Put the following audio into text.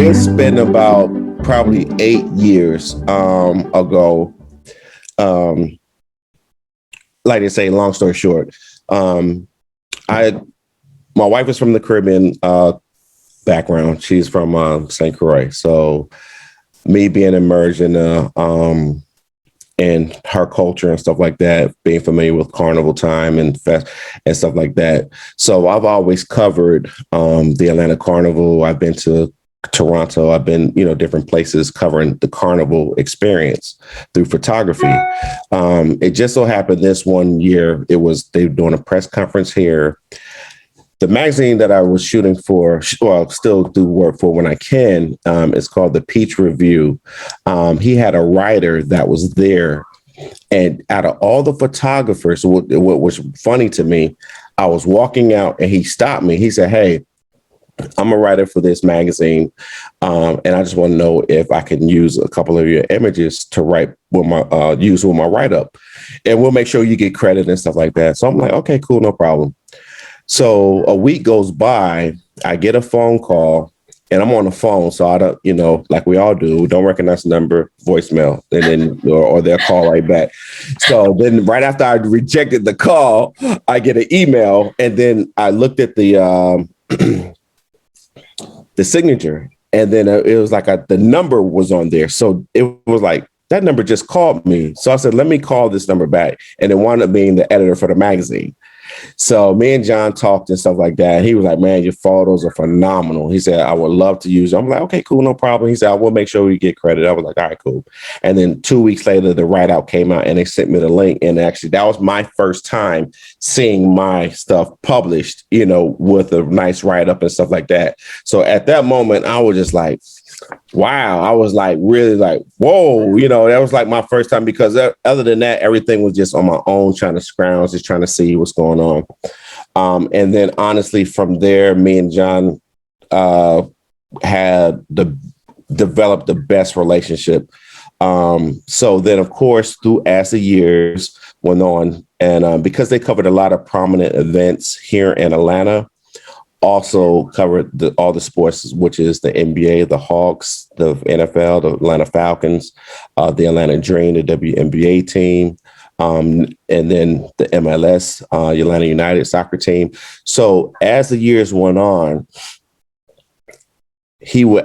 It's been about probably 8 years ago. Um, like I say, long story short, I my wife is from the Caribbean background. She's from St. Croix, so me being immersed in her culture and stuff like that, being familiar with carnival time and fest and stuff like that. So I've always covered the Atlanta Carnival. I've been to Toronto. I've been, different places covering the carnival experience through photography. It just so happened this one year, they were doing a press conference here. The magazine that I was shooting for, well, still do work for when I can, is called The Peach Review. He had a writer that was there. And out of all the photographers, what was funny to me, I was walking out and he stopped me. He said, "Hey, I'm a writer for this magazine. And I just want to know if I can use a couple of your images to write with use with my write-up. And we'll make sure you get credit and stuff like that." So I'm like, okay, cool, no problem. So a week goes by, I get a phone call and I'm on the phone. So I don't, like we all do, don't recognize the number, voicemail, and then, or they'll call right back. So then right after I rejected the call, I get an email. And then I looked at the signature, and then it was like the number was on there. So it was like, that number just called me. So I said, let me call this number back. And it wound up being the editor for the magazine. So me and John talked and stuff like that. He was like, "Man, your photos are phenomenal." He said, "I would love to use them." I'm like, "Okay, cool, no problem." He said, "I will make sure you get credit." I was like, "All right, cool." And then 2 weeks later, the write-out came out and they sent me the link. And actually, that was my first time seeing my stuff published, with a nice write-up and stuff like that. So at that moment, I was just like, wow. I was like, really like, whoa, that was like my first time, because other than that, everything was just on my own, trying to scrounge, just trying to see what's going on. And then honestly, from there, me and John developed the best relationship. So then, of course, as the years went on, and because they covered a lot of prominent events here in Atlanta, also covered all the sports, which is the NBA, the Hawks, the NFL, the Atlanta Falcons, the Atlanta Dream, the WNBA team, and then the MLS, Atlanta United soccer team. So as the years went on, he would